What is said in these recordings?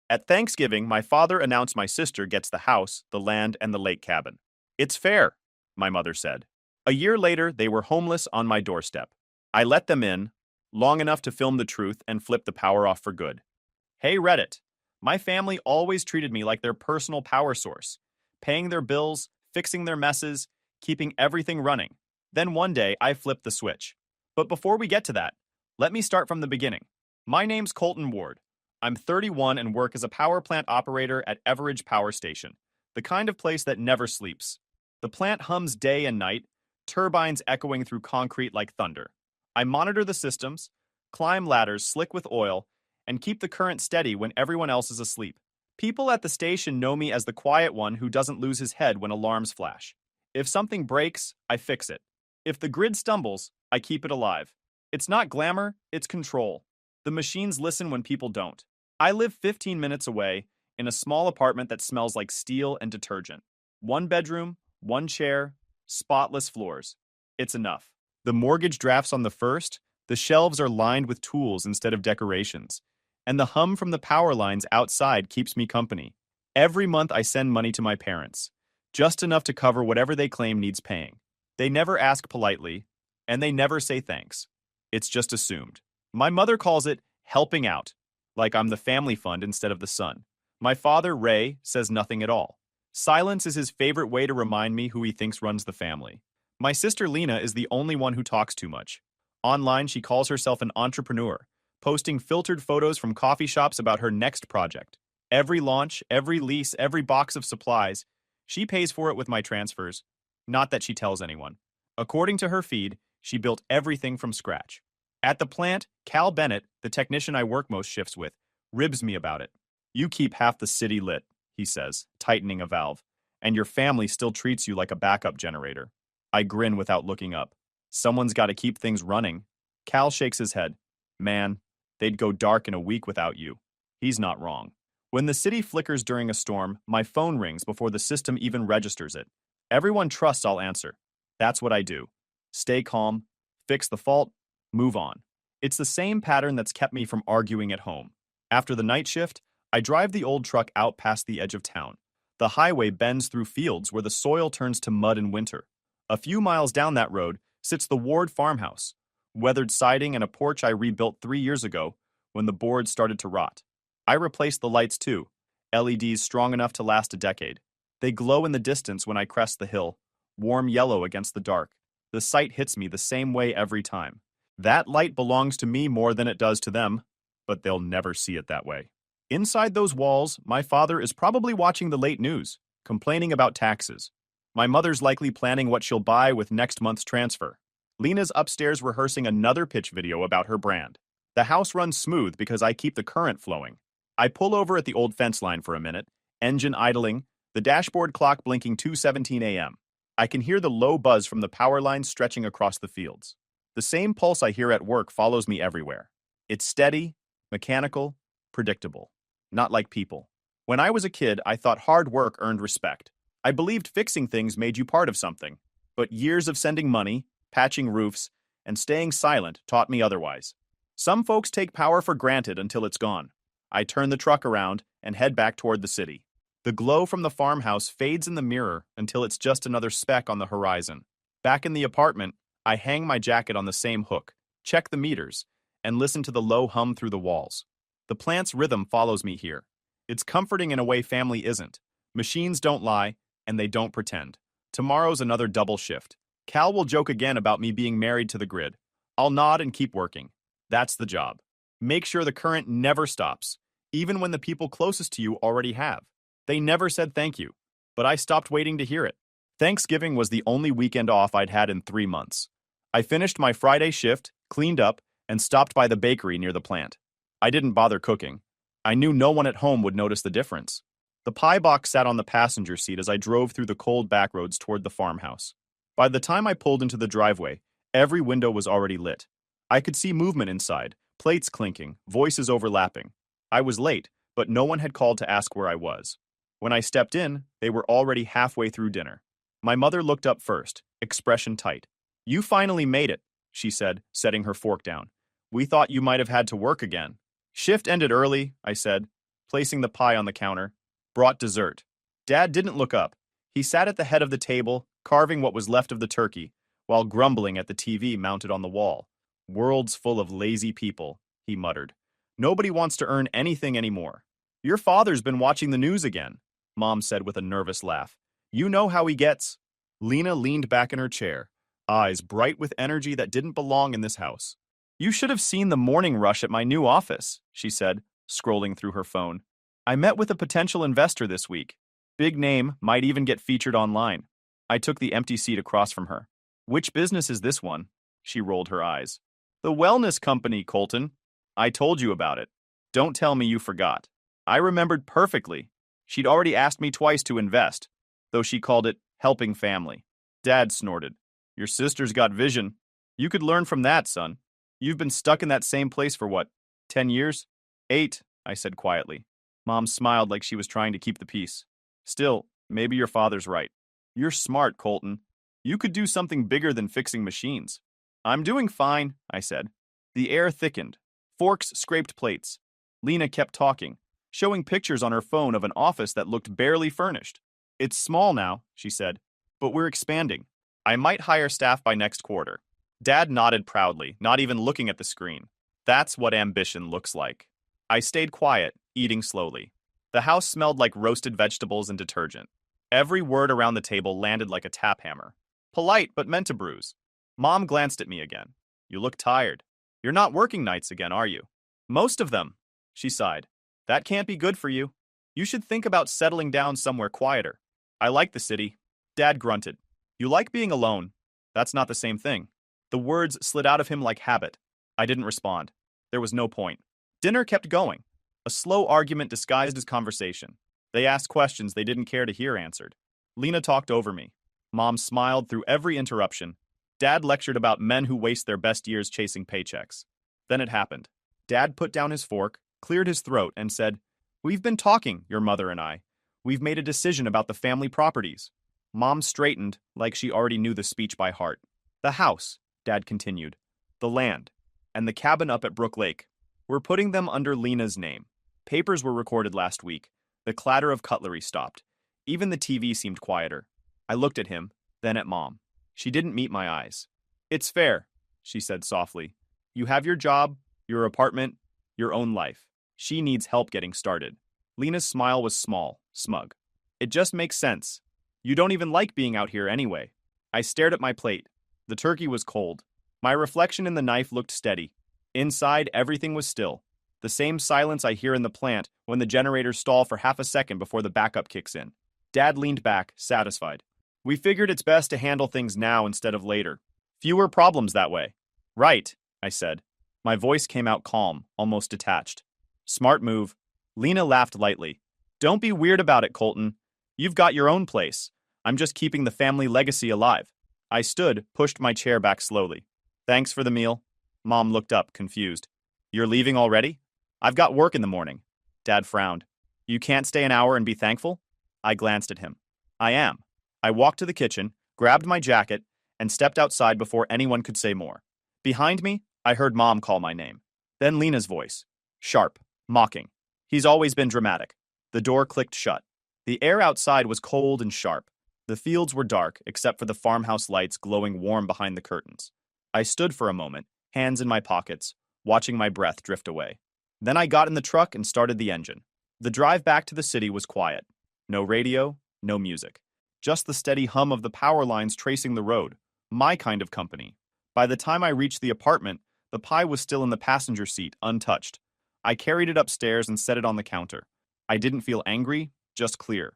At Thanksgiving, my father announced my sister gets the house, the land, and the lake cabin. It's fair, my mother said. A year later, they were homeless on my doorstep. I let them in, long enough to film the truth and flip the power off for good. Hey Reddit, my family always treated me like their personal power source, paying their bills, fixing their messes, keeping everything running. Then one day, I flipped the switch. But before we get to that, let me start from the beginning. My name's Colton Ward. I'm 31 and work as a power plant operator at Everidge Power Station, the kind of place that never sleeps. The plant hums day and night, turbines echoing through concrete like thunder. I monitor the systems, climb ladders slick with oil, and keep the current steady when everyone else is asleep. People at the station know me as the quiet one who doesn't lose his head when alarms flash. If something breaks, I fix it. If the grid stumbles, I keep it alive. It's not glamour, it's control. The machines listen when people don't. I live 15 minutes away in a small apartment that smells like steel and detergent. One bedroom, one chair, spotless floors. It's enough. The mortgage drafts on the first, the shelves are lined with tools instead of decorations, and the hum from the power lines outside keeps me company. Every month I send money to my parents, just enough to cover whatever they claim needs paying. They never ask politely, and they never say thanks. It's just assumed. My mother calls it helping out, like I'm the family fund instead of the son. My father, Ray, says nothing at all. Silence is his favorite way to remind me who he thinks runs the family. My sister Lena is the only one who talks too much. Online, she calls herself an entrepreneur, posting filtered photos from coffee shops about her next project. Every launch, every lease, every box of supplies, she pays for it with my transfers. Not that she tells anyone. According to her feed, she built everything from scratch. At the plant, Cal Bennett, the technician I work most shifts with, ribs me about it. You keep half the city lit, he says, tightening a valve, and your family still treats you like a backup generator. I grin without looking up. Someone's got to keep things running. Cal shakes his head. Man, they'd go dark in a week without you. He's not wrong. When the city flickers during a storm, my phone rings before the system even registers it. Everyone trusts I'll answer. That's what I do. Stay calm, fix the fault, move on. It's the same pattern that's kept me from arguing at home. After the night shift, I drive the old truck out past the edge of town. The highway bends through fields where the soil turns to mud in winter. A few miles down that road sits the Ward farmhouse, weathered siding and a porch I rebuilt 3 years ago when the boards started to rot. I replaced the lights too, LEDs strong enough to last a decade. They glow in the distance when I crest the hill, warm yellow against the dark. The sight hits me the same way every time. That light belongs to me more than it does to them, but they'll never see it that way. Inside those walls, my father is probably watching the late news, complaining about taxes. My mother's likely planning what she'll buy with next month's transfer. Lena's upstairs rehearsing another pitch video about her brand. The house runs smooth because I keep the current flowing. I pull over at the old fence line for a minute, engine idling, the dashboard clock blinking 2:17 a.m. I can hear the low buzz from the power lines stretching across the fields. The same pulse I hear at work follows me everywhere. It's steady, mechanical, predictable. Not like people. When I was a kid, I thought hard work earned respect. I believed fixing things made you part of something. But years of sending money, patching roofs, and staying silent taught me otherwise. Some folks take power for granted until it's gone. I turn the truck around and head back toward the city. The glow from the farmhouse fades in the mirror until it's just another speck on the horizon. Back in the apartment, I hang my jacket on the same hook, check the meters, and listen to the low hum through the walls. The plant's rhythm follows me here. It's comforting in a way family isn't. Machines don't lie, and they don't pretend. Tomorrow's another double shift. Cal will joke again about me being married to the grid. I'll nod and keep working. That's the job. Make sure the current never stops, even when the people closest to you already have. They never said thank you, but I stopped waiting to hear it. Thanksgiving was the only weekend off I'd had in 3 months. I finished my Friday shift, cleaned up, and stopped by the bakery near the plant. I didn't bother cooking. I knew no one at home would notice the difference. The pie box sat on the passenger seat as I drove through the cold back roads toward the farmhouse. By the time I pulled into the driveway, every window was already lit. I could see movement inside, plates clinking, voices overlapping. I was late, but no one had called to ask where I was. When I stepped in, they were already halfway through dinner. My mother looked up first, expression tight. "You finally made it," she said, setting her fork down. "We thought you might have had to work again." "Shift ended early," I said. placing the pie on the counter, brought dessert. Dad didn't look up. He sat at the head of the table, carving what was left of the turkey, while grumbling at the TV mounted on the wall. Worlds full of lazy people, he muttered. Nobody wants to earn anything anymore. Your father's been watching the news again, Mom said with a nervous laugh. You know how he gets. Lena leaned back in her chair, eyes bright with energy that didn't belong in this house. You should have seen the morning rush at my new office, she said, scrolling through her phone. I met with a potential investor this week. Big name, might even get featured online. I took the empty seat across from her. Which business is this one? She rolled her eyes. The wellness company, Colton. I told you about it. Don't tell me you forgot. I remembered perfectly. She'd already asked me twice to invest, though she called it helping family. Dad snorted. Your sister's got vision. You could learn from that, son. You've been stuck in that same place for what, 10 years? 8, I said quietly. Mom smiled like she was trying to keep the peace. Still, maybe your father's right. You're smart, Colton. You could do something bigger than fixing machines. I'm doing fine, I said. The air thickened. Forks scraped plates. Lena kept talking, showing pictures on her phone of an office that looked barely furnished. It's small now, she said, but we're expanding. I might hire staff by next quarter. Dad nodded proudly, not even looking at the screen. That's what ambition looks like. I stayed quiet, eating slowly. The house smelled like roasted vegetables and detergent. Every word around the table landed like a tap hammer. Polite, but meant to bruise. Mom glanced at me again. You look tired. You're not working nights again, are you? Most of them, she sighed. That can't be good for you. You should think about settling down somewhere quieter. I like the city. Dad grunted. You like being alone. That's not the same thing. The words slid out of him like habit. I didn't respond. There was no point. Dinner kept going. A slow argument disguised as conversation. They asked questions they didn't care to hear answered. Lena talked over me. Mom smiled through every interruption. Dad lectured about men who waste their best years chasing paychecks. Then it happened. Dad put down his fork, cleared his throat, and said, We've been talking, your mother and I. We've made a decision about the family properties. Mom straightened like she already knew the speech by heart. The house, Dad continued, the land, and the cabin up at Brook Lake. We're putting them under Lena's name. Papers were recorded last week. The clatter of cutlery stopped. Even the TV seemed quieter. I looked at him, then at Mom. She didn't meet my eyes. It's fair, she said softly. You have your job, your apartment, your own life. She needs help getting started. Lena's smile was small, smug. It just makes sense. You don't even like being out here anyway. I stared at my plate. The turkey was cold. My reflection in the knife looked steady. Inside, everything was still. The same silence I hear in the plant when the generators stall for half a second before the backup kicks in. Dad leaned back, satisfied. We figured it's best to handle things now instead of later. Fewer problems that way. Right, I said. My voice came out calm, almost detached. Smart move. Lena laughed lightly. Don't be weird about it, Colton. You've got your own place. I'm just keeping the family legacy alive. I stood, pushed my chair back slowly. Thanks for the meal. Mom looked up, confused. You're leaving already? I've got work in the morning. Dad frowned. You can't stay an hour and be thankful? I glanced at him. I am. I walked to the kitchen, grabbed my jacket, and stepped outside before anyone could say more. Behind me, I heard Mom call my name. Then Lena's voice. Sharp, mocking. He's always been dramatic. The door clicked shut. The air outside was cold and sharp. The fields were dark, except for the farmhouse lights glowing warm behind the curtains. I stood for a moment, hands in my pockets, watching my breath drift away. Then I got in the truck and started the engine. The drive back to the city was quiet. No radio, no music. Just the steady hum of the power lines tracing the road. My kind of company. By the time I reached the apartment, the pie was still in the passenger seat, untouched. I carried it upstairs and set it on the counter. I didn't feel angry, just clear.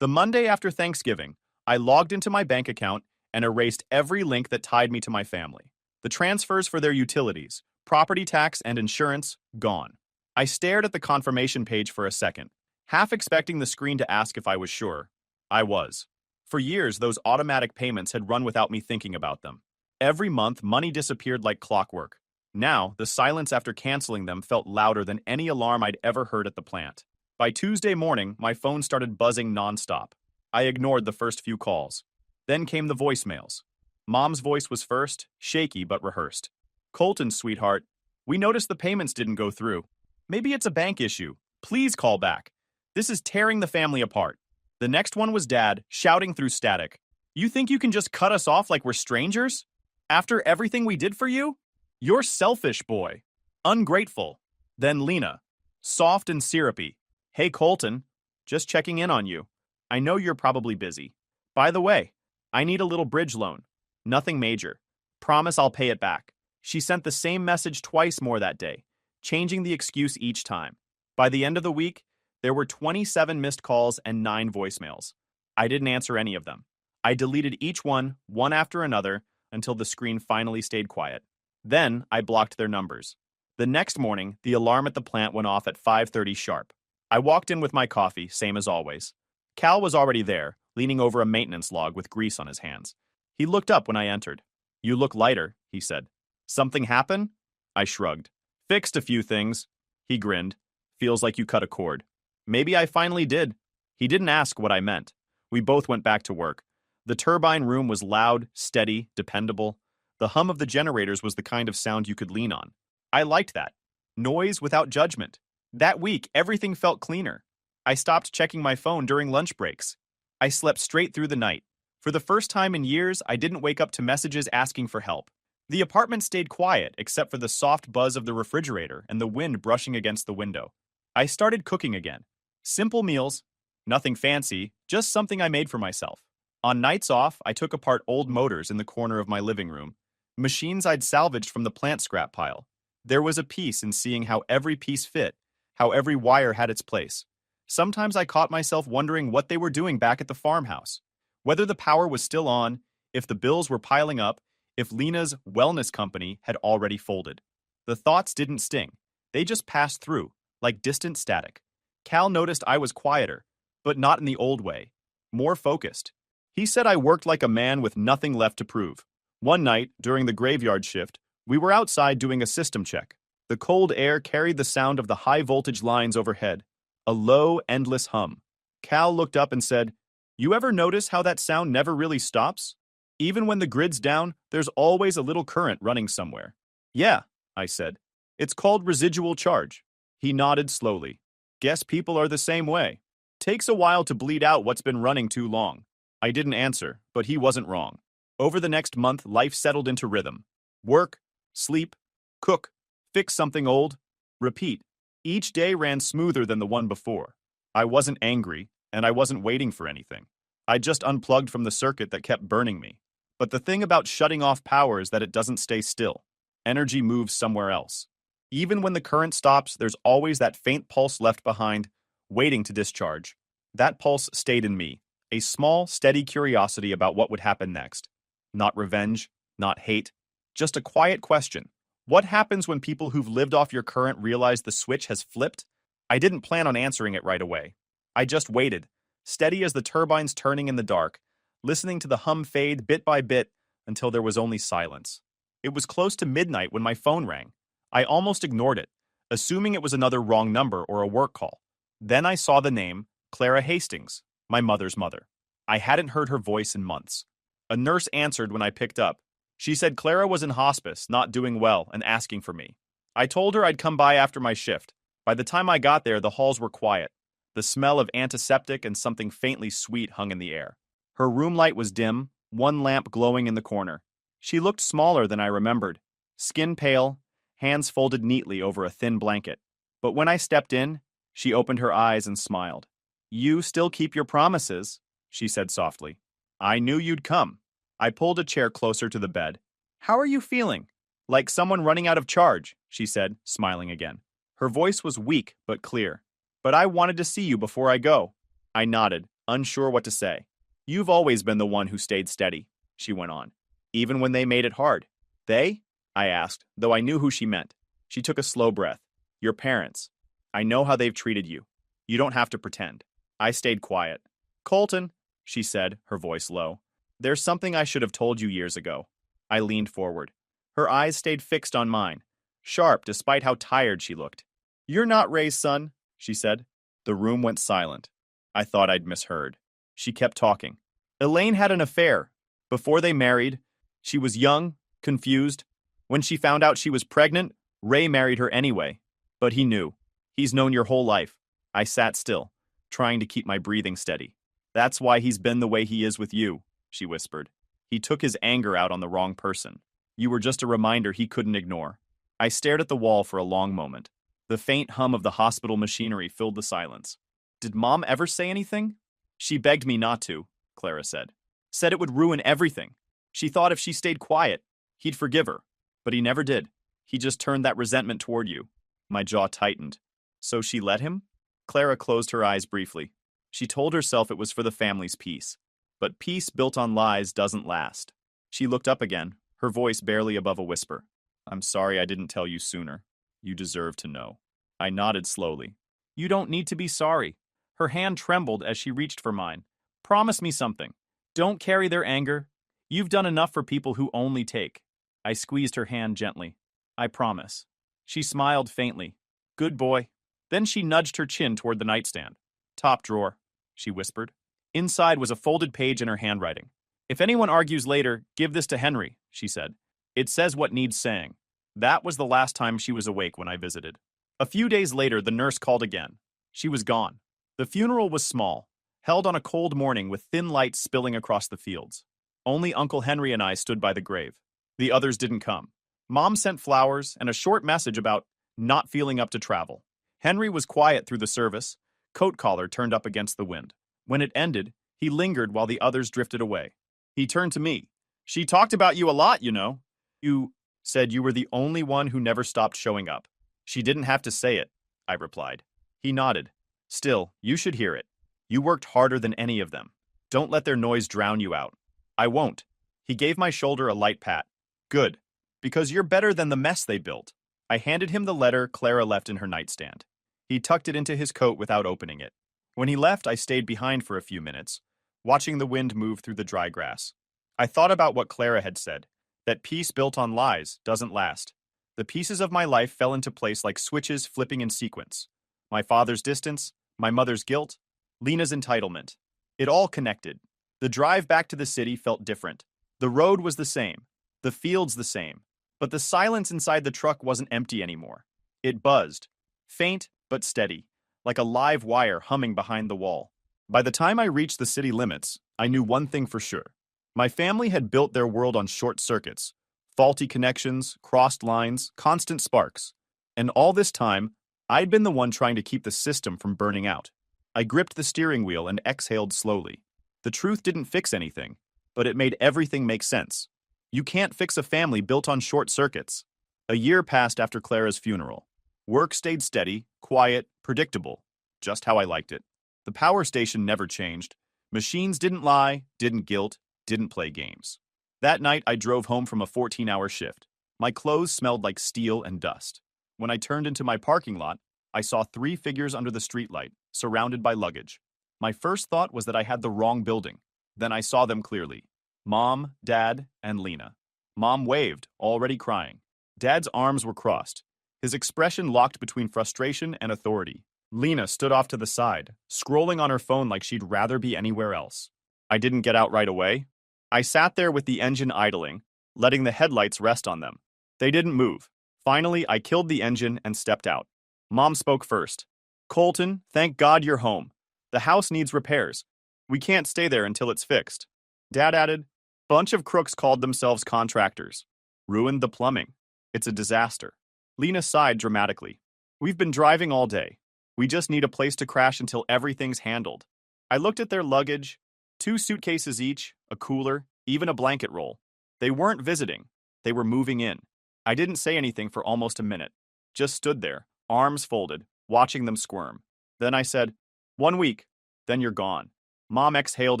The Monday after Thanksgiving, I logged into my bank account and erased every link that tied me to my family. The transfers for their utilities, property tax, and insurance, gone. I stared at the confirmation page for a second, half expecting the screen to ask if I was sure. I was. For years, those automatic payments had run without me thinking about them. Every month, money disappeared like clockwork. Now, the silence after canceling them felt louder than any alarm I'd ever heard at the plant. By Tuesday morning, my phone started buzzing nonstop. I ignored the first few calls. Then came the voicemails. Mom's voice was first, shaky but rehearsed. Colton, sweetheart, we noticed the payments didn't go through. Maybe it's a bank issue. Please call back. This is tearing the family apart. The next one was Dad, shouting through static. You think you can just cut us off like we're strangers? After everything we did for you? You're selfish, boy. Ungrateful. Then Lena, soft and syrupy. Hey, Colton, just checking in on you. I know you're probably busy. By the way, I need a little bridge loan. Nothing major. Promise I'll pay it back. She sent the same message twice more that day, changing the excuse each time. By the end of the week, there were 27 missed calls and 9 voicemails. I didn't answer any of them. I deleted each one after another, until the screen finally stayed quiet. Then I blocked their numbers. The next morning, the alarm at the plant went off at 5:30 sharp. I walked in with my coffee, same as always. Cal was already there, leaning over a maintenance log with grease on his hands. He looked up when I entered. You look lighter, he said. Something happen? I shrugged. Fixed a few things. He grinned. Feels like you cut a cord. Maybe I finally did. He didn't ask what I meant. We both went back to work. The turbine room was loud, steady, dependable. The hum of the generators was the kind of sound you could lean on. I liked that. Noise without judgment. That week, everything felt cleaner. I stopped checking my phone during lunch breaks. I slept straight through the night. For the first time in years, I didn't wake up to messages asking for help. The apartment stayed quiet except for the soft buzz of the refrigerator and the wind brushing against the window. I started cooking again. Simple meals, nothing fancy, just something I made for myself. On nights off, I took apart old motors in the corner of my living room, machines I'd salvaged from the plant scrap pile. There was a peace in seeing how every piece fit, how every wire had its place. Sometimes I caught myself wondering what they were doing back at the farmhouse. Whether the power was still on, if the bills were piling up, if Lena's wellness company had already folded. The thoughts didn't sting. They just passed through, like distant static. Cal noticed I was quieter, but not in the old way. More focused. He said I worked like a man with nothing left to prove. One night, during the graveyard shift, we were outside doing a system check. The cold air carried the sound of the high-voltage lines overhead. A low, endless hum. Cal looked up and said, You ever notice how that sound never really stops? Even when the grid's down, there's always a little current running somewhere. Yeah, I said. It's called residual charge. He nodded slowly. Guess people are the same way. Takes a while to bleed out what's been running too long. I didn't answer, but he wasn't wrong. Over the next month, life settled into rhythm. Work, sleep, cook, fix something old, repeat. Each day ran smoother than the one before. I wasn't angry, and I wasn't waiting for anything. I just unplugged from the circuit that kept burning me. But the thing about shutting off power is that it doesn't stay still. Energy moves somewhere else. Even when the current stops, there's always that faint pulse left behind, waiting to discharge. That pulse stayed in me, a small, steady curiosity about what would happen next. Not revenge, not hate, just a quiet question. What happens when people who've lived off your current realize the switch has flipped? I didn't plan on answering it right away. I just waited, steady as the turbines turning in the dark, listening to the hum fade bit by bit until there was only silence. It was close to midnight when my phone rang. I almost ignored it, assuming it was another wrong number or a work call. Then I saw the name, Clara Hastings, my mother's mother. I hadn't heard her voice in months. A nurse answered when I picked up. She said Clara was in hospice, not doing well, and asking for me. I told her I'd come by after my shift. By the time I got there, the halls were quiet. The smell of antiseptic and something faintly sweet hung in the air. Her room light was dim, one lamp glowing in the corner. She looked smaller than I remembered. Skin pale, hands folded neatly over a thin blanket. But when I stepped in, she opened her eyes and smiled. You still keep your promises, she said softly. I knew you'd come. I pulled a chair closer to the bed. How are you feeling? Like someone running out of charge, she said, smiling again. Her voice was weak but clear. But I wanted to see you before I go. I nodded, unsure what to say. You've always been the one who stayed steady, she went on, even when they made it hard. They? I asked, though I knew who she meant. She took a slow breath. Your parents. I know how they've treated you. You don't have to pretend. I stayed quiet. Colton, she said, her voice low. There's something I should have told you years ago. I leaned forward. Her eyes stayed fixed on mine, sharp despite how tired she looked. You're not Ray's son, she said. The room went silent. I thought I'd misheard. She kept talking. Elaine had an affair. Before they married, she was young, confused. When she found out she was pregnant, Ray married her anyway. But he knew. He's known your whole life. I sat still, trying to keep my breathing steady. That's why he's been the way he is with you, she whispered. He took his anger out on the wrong person. You were just a reminder he couldn't ignore. I stared at the wall for a long moment. The faint hum of the hospital machinery filled the silence. Did Mom ever say anything? She begged me not to, Clara said. Said it would ruin everything. She thought if she stayed quiet, he'd forgive her. But he never did. He just turned that resentment toward you. My jaw tightened. So she let him? Clara closed her eyes briefly. She told herself it was for the family's peace. But peace built on lies doesn't last. She looked up again, her voice barely above a whisper. I'm sorry I didn't tell you sooner. You deserve to know. I nodded slowly. You don't need to be sorry. Her hand trembled as she reached for mine. Promise me something. Don't carry their anger. You've done enough for people who only take. I squeezed her hand gently. I promise. She smiled faintly. Good boy. Then she nudged her chin toward the nightstand. Top drawer, she whispered. Inside was a folded page in her handwriting. If anyone argues later, give this to Henry, she said. It says what needs saying. That was the last time she was awake when I visited. A few days later, the nurse called again. She was gone. The funeral was small, held on a cold morning with thin lights spilling across the fields. Only Uncle Henry and I stood by the grave. The others didn't come. Mom sent flowers and a short message about not feeling up to travel. Henry was quiet through the service, coat collar turned up against the wind. When it ended, he lingered while the others drifted away. He turned to me. She talked about you a lot, you know. You said you were the only one who never stopped showing up. She didn't have to say it, I replied. He nodded. Still, you should hear it. You worked harder than any of them. Don't let their noise drown you out. I won't. He gave my shoulder a light pat. Good. Because you're better than the mess they built. I handed him the letter Clara left in her nightstand. He tucked it into his coat without opening it. When he left, I stayed behind for a few minutes, watching the wind move through the dry grass. I thought about what Clara had said, that peace built on lies doesn't last. The pieces of my life fell into place like switches flipping in sequence. My father's distance, my mother's guilt, Lena's entitlement. It all connected. The drive back to the city felt different. The road was the same, the fields the same, but the silence inside the truck wasn't empty anymore. It buzzed, faint but steady, like a live wire humming behind the wall. By the time I reached the city limits, I knew one thing for sure. My family had built their world on short circuits, faulty connections, crossed lines, constant sparks. And all this time, I'd been the one trying to keep the system from burning out. I gripped the steering wheel and exhaled slowly. The truth didn't fix anything, but it made everything make sense. You can't fix a family built on short circuits. A year passed after Clara's funeral. Work stayed steady, quiet, predictable, just how I liked it. The power station never changed. Machines didn't lie, didn't guilt, didn't play games. That night, I drove home from a 14-hour shift. My clothes smelled like steel and dust. When I turned into my parking lot, I saw 3 figures under the streetlight, surrounded by luggage. My first thought was that I had the wrong building. Then I saw them clearly. Mom, Dad, and Lena. Mom waved, already crying. Dad's arms were crossed, his expression locked between frustration and authority. Lena stood off to the side, scrolling on her phone like she'd rather be anywhere else. I didn't get out right away. I sat there with the engine idling, letting the headlights rest on them. They didn't move. Finally, I killed the engine and stepped out. Mom spoke first. Colton, thank God you're home. The house needs repairs. We can't stay there until it's fixed. Dad added, bunch of crooks called themselves contractors. Ruined the plumbing. It's a disaster. Lena sighed dramatically. We've been driving all day. We just need a place to crash until everything's handled. I looked at their luggage, 2 suitcases each, a cooler, even a blanket roll. They weren't visiting. They were moving in. I didn't say anything for almost a minute. Just stood there, arms folded, watching them squirm. Then I said, 1 week, then you're gone. Mom exhaled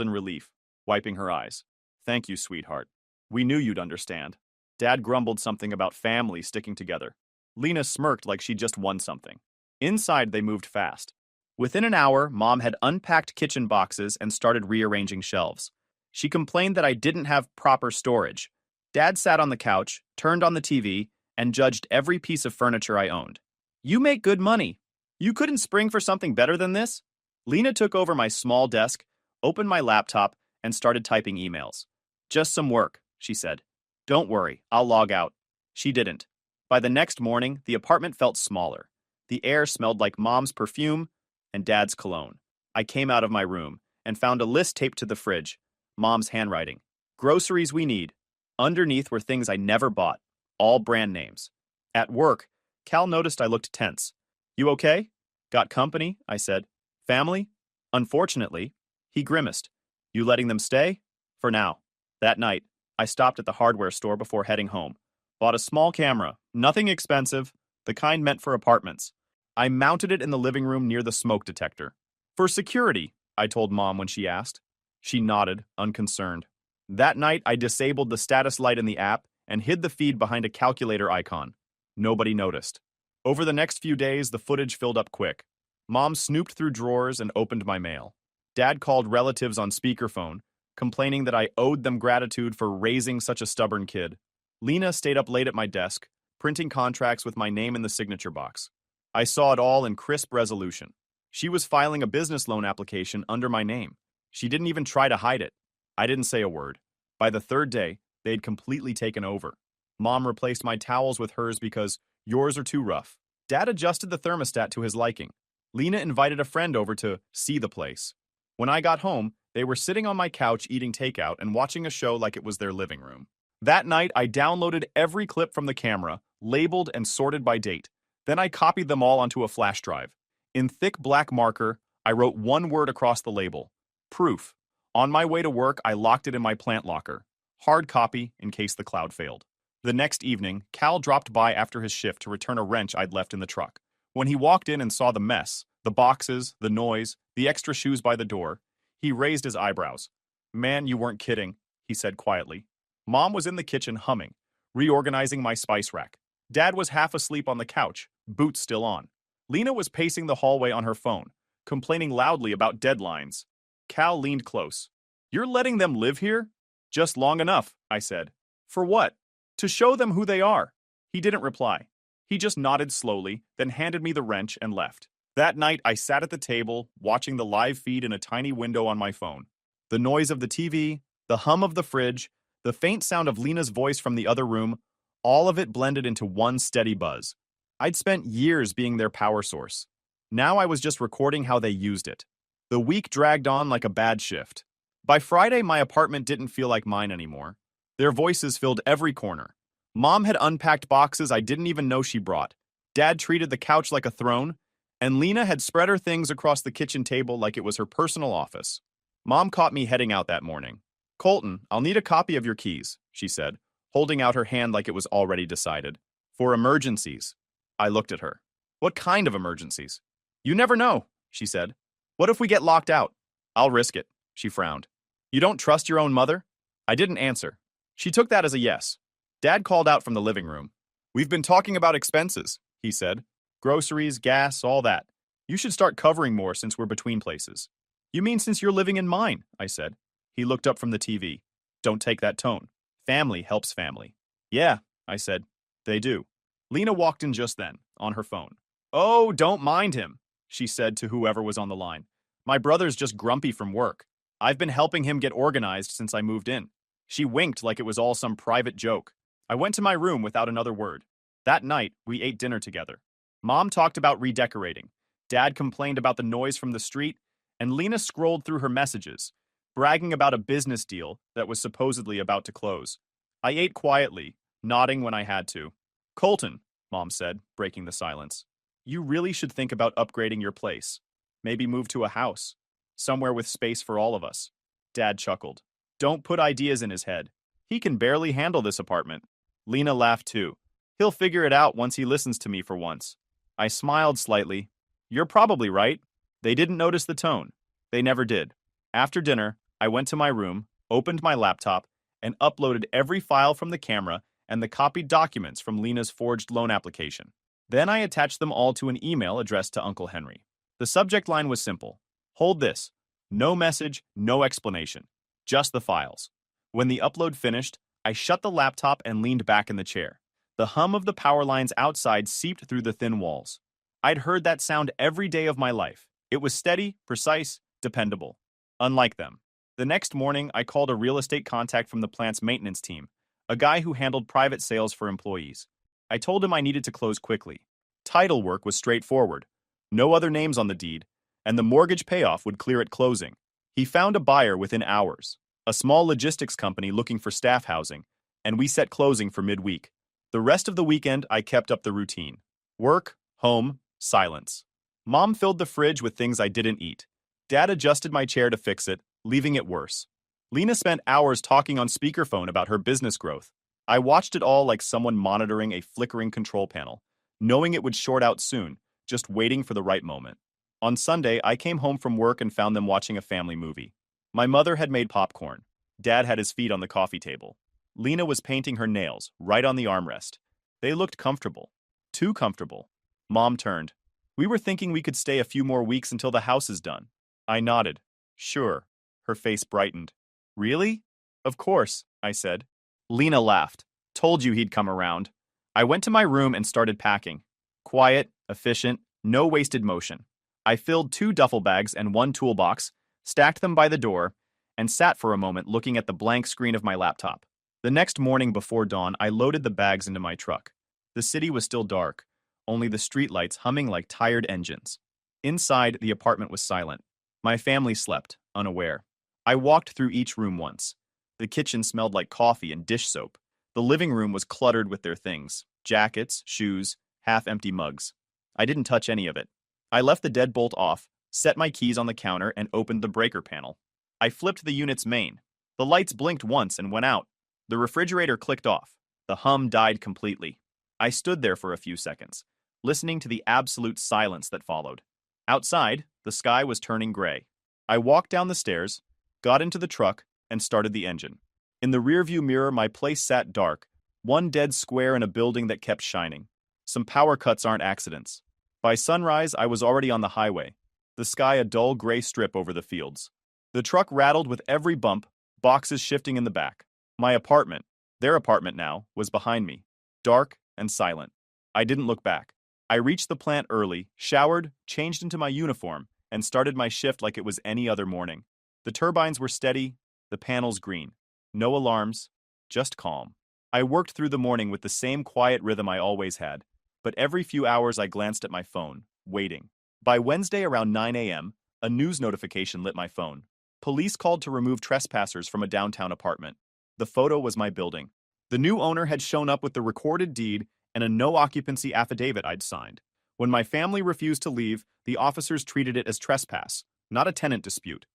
in relief, wiping her eyes. Thank you, sweetheart. We knew you'd understand. Dad grumbled something about family sticking together. Lena smirked like she'd just won something. Inside, they moved fast. Within an hour, Mom had unpacked kitchen boxes and started rearranging shelves. She complained that I didn't have proper storage. Dad sat on the couch, turned on the TV, and judged every piece of furniture I owned. You make good money. You couldn't spring for something better than this? Lena took over my small desk, opened my laptop, and started typing emails. Just some work, she said. Don't worry, I'll log out. She didn't. By the next morning, the apartment felt smaller. The air smelled like Mom's perfume, and Dad's cologne. I came out of my room and found a list taped to the fridge, Mom's handwriting. Groceries we need. Underneath were things I never bought, all brand names. At work, Cal noticed I looked tense. You okay? Got company? I said. Family? Unfortunately. He grimaced. You letting them stay? For now. That night, I stopped at the hardware store before heading home. Bought a small camera, nothing expensive, the kind meant for apartments. I mounted it in the living room near the smoke detector. For security, I told Mom when she asked. She nodded, unconcerned. That night, I disabled the status light in the app and hid the feed behind a calculator icon. Nobody noticed. Over the next few days, the footage filled up quick. Mom snooped through drawers and opened my mail. Dad called relatives on speakerphone, complaining that I owed them gratitude for raising such a stubborn kid. Lena stayed up late at my desk, printing contracts with my name in the signature box. I saw it all in crisp resolution. She was filing a business loan application under my name. She didn't even try to hide it. I didn't say a word. By the third day, they'd completely taken over. Mom replaced my towels with hers because yours are too rough. Dad adjusted the thermostat to his liking. Lena invited a friend over to see the place. When I got home, they were sitting on my couch eating takeout and watching a show like it was their living room. That night, I downloaded every clip from the camera, labeled and sorted by date. Then I copied them all onto a flash drive. In thick black marker, I wrote one word across the label. Proof. On my way to work, I locked it in my plant locker. Hard copy in case the cloud failed. The next evening, Cal dropped by after his shift to return a wrench I'd left in the truck. When he walked in and saw the mess, the boxes, the noise, the extra shoes by the door, he raised his eyebrows. Man, you weren't kidding, he said quietly. Mom was in the kitchen humming, reorganizing my spice rack. Dad was half asleep on the couch, boots still on. Lena was pacing the hallway on her phone, complaining loudly about deadlines. Cal leaned close. You're letting them live here? Just long enough, I said. For what? To show them who they are. He didn't reply. He just nodded slowly, then handed me the wrench and left. That night, I sat at the table, watching the live feed in a tiny window on my phone. The noise of the TV, the hum of the fridge, the faint sound of Lena's voice from the other room, all of it blended into one steady buzz. I'd spent years being their power source. Now I was just recording how they used it. The week dragged on like a bad shift. By Friday, my apartment didn't feel like mine anymore. Their voices filled every corner. Mom had unpacked boxes I didn't even know she brought. Dad treated the couch like a throne, and Lena had spread her things across the kitchen table like it was her personal office. Mom caught me heading out that morning. Colton, I'll need a copy of your keys, she said, holding out her hand like it was already decided. For emergencies. I looked at her. What kind of emergencies? You never know, she said. What if we get locked out? I'll risk it, she frowned. You don't trust your own mother? I didn't answer. She took that as a yes. Dad called out from the living room. We've been talking about expenses, he said. Groceries, gas, all that. You should start covering more since we're between places. You mean since you're living in mine, I said. He looked up from the TV. Don't take that tone. Family helps family. Yeah, I said. They do. Lena walked in just then, on her phone. Oh, don't mind him, she said to whoever was on the line. My brother's just grumpy from work. I've been helping him get organized since I moved in. She winked like it was all some private joke. I went to my room without another word. That night, we ate dinner together. Mom talked about redecorating. Dad complained about the noise from the street, and Lena scrolled through her messages, bragging about a business deal that was supposedly about to close. I ate quietly, nodding when I had to. Colton, Mom said, breaking the silence, you really should think about upgrading your place. Maybe move to a house, somewhere with space for all of us. Dad chuckled. Don't put ideas in his head. He can barely handle this apartment. Lena laughed too. He'll figure it out once he listens to me for once. I smiled slightly. You're probably right. They didn't notice the tone. They never did. After dinner, I went to my room, opened my laptop, and uploaded every file from the camera and the copied documents from Lena's forged loan application. Then I attached them all to an email addressed to Uncle Henry. The subject line was simple. Hold this. No message, no explanation. Just the files. When the upload finished, I shut the laptop and leaned back in the chair. The hum of the power lines outside seeped through the thin walls. I'd heard that sound every day of my life. It was steady, precise, dependable. Unlike them. The next morning, I called a real estate contact from the plant's maintenance team, a guy who handled private sales for employees. I told him I needed to close quickly. Title work was straightforward. No other names on the deed, and the mortgage payoff would clear at closing. He found a buyer within hours, a small logistics company looking for staff housing, and we set closing for midweek. The rest of the weekend, I kept up the routine. Work, home, silence. Mom filled the fridge with things I didn't eat. Dad adjusted my chair to fix it, leaving it worse. Lena spent hours talking on speakerphone about her business growth. I watched it all like someone monitoring a flickering control panel, knowing it would short out soon, just waiting for the right moment. On Sunday, I came home from work and found them watching a family movie. My mother had made popcorn. Dad had his feet on the coffee table. Lena was painting her nails, right on the armrest. They looked comfortable. Too comfortable. Mom turned. We were thinking we could stay a few more weeks until the house is done. I nodded. Sure. Her face brightened. Really? Of course, I said. Lena laughed. Told you he'd come around. I went to my room and started packing. Quiet, efficient, no wasted motion. I filled 2 duffel bags and 1 toolbox, stacked them by the door, and sat for a moment looking at the blank screen of my laptop. The next morning before dawn, I loaded the bags into my truck. The city was still dark, only the streetlights humming like tired engines. Inside, the apartment was silent. My family slept, unaware. I walked through each room once. The kitchen smelled like coffee and dish soap. The living room was cluttered with their things, jackets, shoes, half-empty mugs. I didn't touch any of it. I left the deadbolt off, set my keys on the counter, and opened the breaker panel. I flipped the unit's main. The lights blinked once and went out. The refrigerator clicked off. The hum died completely. I stood there for a few seconds, listening to the absolute silence that followed. Outside, the sky was turning gray. I walked down the stairs, got into the truck, and started the engine. In the rearview mirror, my place sat dark, one dead square in a building that kept shining. Some power cuts aren't accidents. By sunrise, I was already on the highway, the sky a dull gray strip over the fields. The truck rattled with every bump, boxes shifting in the back. My apartment, their apartment now, was behind me, dark and silent. I didn't look back. I reached the plant early, showered, changed into my uniform, and started my shift like it was any other morning. The turbines were steady, the panels green. No alarms, just calm. I worked through the morning with the same quiet rhythm I always had, but every few hours I glanced at my phone, waiting. By Wednesday around 9 a.m., a news notification lit my phone. Police called to remove trespassers from a downtown apartment. The photo was my building. The new owner had shown up with the recorded deed and a no-occupancy affidavit I'd signed. When my family refused to leave, the officers treated it as trespass, not a tenant dispute.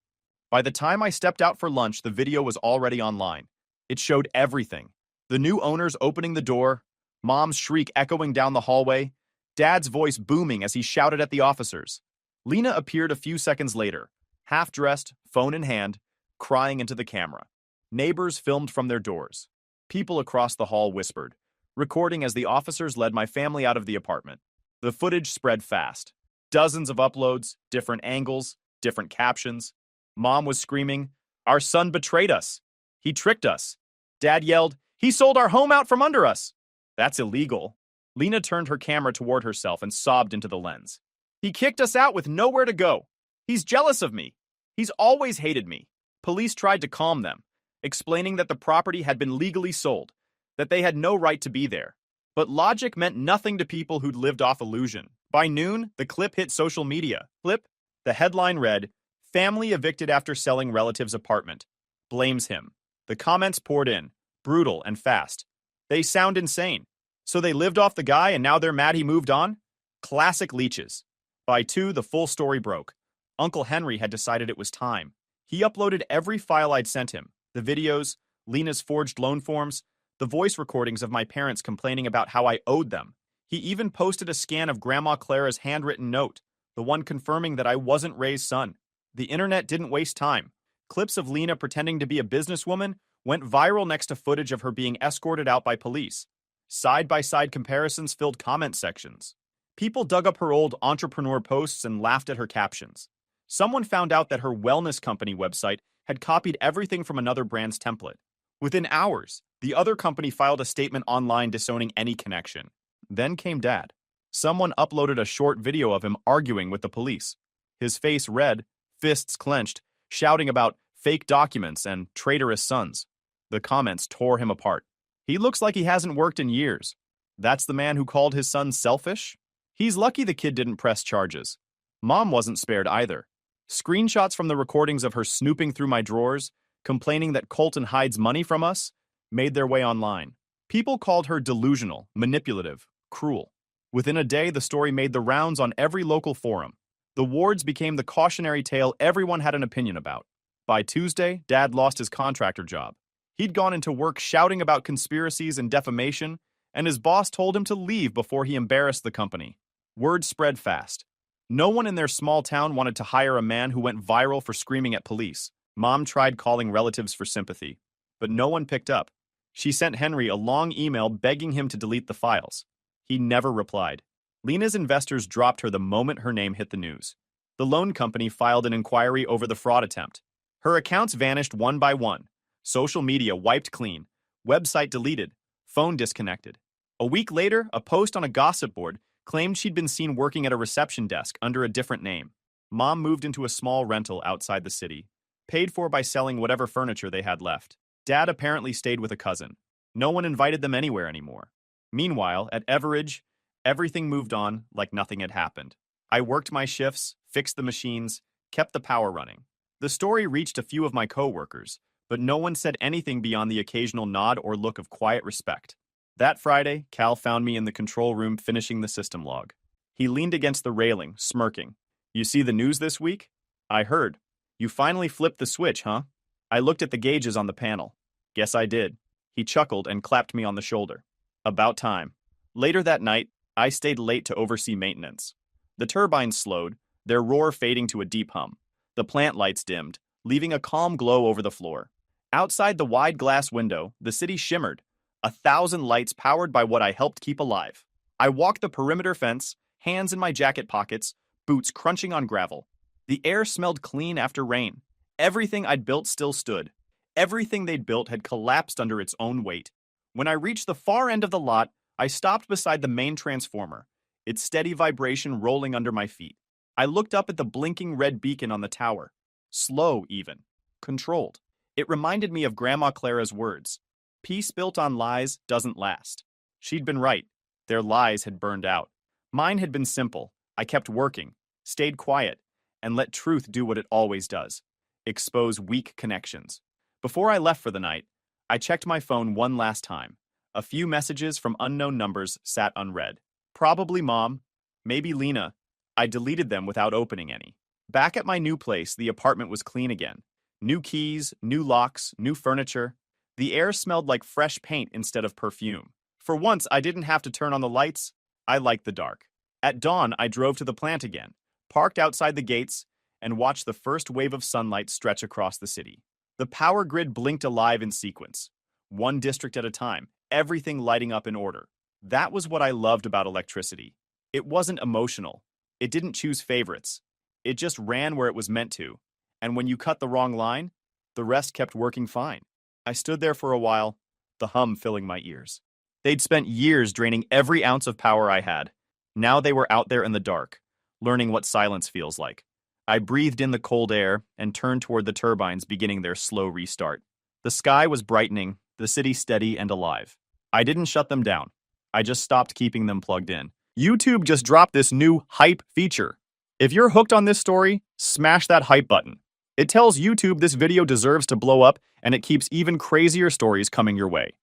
By the time I stepped out for lunch, the video was already online. It showed everything. The new owners opening the door, Mom's shriek echoing down the hallway, Dad's voice booming as he shouted at the officers. Lena appeared a few seconds later, half-dressed, phone in hand, crying into the camera. Neighbors filmed from their doors. People across the hall whispered, recording as the officers led my family out of the apartment. The footage spread fast. Dozens of uploads, different angles, different captions. Mom was screaming, "Our son betrayed us. He tricked us." Dad yelled, "He sold our home out from under us." That's illegal. Lena turned her camera toward herself and sobbed into the lens. "He kicked us out with nowhere to go. He's jealous of me. He's always hated me." Police tried to calm them, explaining that the property had been legally sold, that they had no right to be there. But logic meant nothing to people who'd lived off illusion. By noon, the clip hit social media. The headline read, "Family evicted after selling relative's apartment. Blames him." The comments poured in, brutal and fast. They sound insane. So they lived off the guy and now they're mad he moved on? Classic leeches. By 2, the full story broke. Uncle Henry had decided it was time. He uploaded every file I'd sent him. The videos, Lena's forged loan forms, the voice recordings of my parents complaining about how I owed them. He even posted a scan of Grandma Clara's handwritten note, the one confirming that I wasn't Ray's son. The internet didn't waste time. Clips of Lena pretending to be a businesswoman went viral next to footage of her being escorted out by police. Side-by-side comparisons filled comment sections. People dug up her old entrepreneur posts and laughed at her captions. Someone found out that her wellness company website had copied everything from another brand's template. Within hours, the other company filed a statement online disowning any connection. Then came Dad. Someone uploaded a short video of him arguing with the police. His face red, fists clenched, shouting about fake documents and traitorous sons. The comments tore him apart. He looks like he hasn't worked in years. That's the man who called his son selfish? He's lucky the kid didn't press charges. Mom wasn't spared either. Screenshots from the recordings of her snooping through my drawers, complaining that Colton hides money from us, made their way online. People called her delusional, manipulative, cruel. Within a day, the story made the rounds on every local forum. The wards became the cautionary tale everyone had an opinion about. By Tuesday, Dad lost his contractor job. He'd gone into work shouting about conspiracies and defamation, and his boss told him to leave before he embarrassed the company. Word spread fast. No one in their small town wanted to hire a man who went viral for screaming at police. Mom tried calling relatives for sympathy, but no one picked up. She sent Henry a long email begging him to delete the files. He never replied. Lena's investors dropped her the moment her name hit the news. The loan company filed an inquiry over the fraud attempt. Her accounts vanished one by one. Social media wiped clean. Website deleted. Phone disconnected. A week later, a post on a gossip board claimed she'd been seen working at a reception desk under a different name. Mom moved into a small rental outside the city, paid for by selling whatever furniture they had left. Dad apparently stayed with a cousin. No one invited them anywhere anymore. Meanwhile, at Everidge, everything moved on like nothing had happened. I worked my shifts, fixed the machines, kept the power running. The story reached a few of my coworkers, but no one said anything beyond the occasional nod or look of quiet respect. That Friday, Cal found me in the control room finishing the system log. He leaned against the railing, smirking. "You see the news this week?" "I heard. You finally flipped the switch, huh?" I looked at the gauges on the panel. "Guess I did." He chuckled and clapped me on the shoulder. "About time." Later that night, I stayed late to oversee maintenance. The turbines slowed, their roar fading to a deep hum. The plant lights dimmed, leaving a calm glow over the floor. Outside the wide glass window, the city shimmered, 1,000 lights powered by what I helped keep alive. I walked the perimeter fence, hands in my jacket pockets, boots crunching on gravel. The air smelled clean after rain. Everything I'd built still stood. Everything they'd built had collapsed under its own weight. When I reached the far end of the lot, I stopped beside the main transformer, its steady vibration rolling under my feet. I looked up at the blinking red beacon on the tower. Slow, even. Controlled. It reminded me of Grandma Clara's words. Peace built on lies doesn't last. She'd been right. Their lies had burned out. Mine had been simple. I kept working, stayed quiet, and let truth do what it always does. Expose weak connections. Before I left for the night, I checked my phone one last time. A few messages from unknown numbers sat unread. Probably Mom, maybe Lena. I deleted them without opening any. Back at my new place, the apartment was clean again. New keys, new locks, new furniture. The air smelled like fresh paint instead of perfume. For once, I didn't have to turn on the lights. I liked the dark. At dawn, I drove to the plant again, parked outside the gates, and watched the first wave of sunlight stretch across the city. The power grid blinked alive in sequence, one district at a time, everything lighting up in order. That was what I loved about electricity. It wasn't emotional. It didn't choose favorites. It just ran where it was meant to. And when you cut the wrong line, the rest kept working fine. I stood there for a while, the hum filling my ears. They'd spent years draining every ounce of power I had. Now they were out there in the dark, learning what silence feels like. I breathed in the cold air and turned toward the turbines beginning their slow restart. The sky was brightening, the city steady and alive. I didn't shut them down. I just stopped keeping them plugged in. YouTube just dropped this new hype feature. If you're hooked on this story, smash that hype button. It tells YouTube this video deserves to blow up, and it keeps even crazier stories coming your way.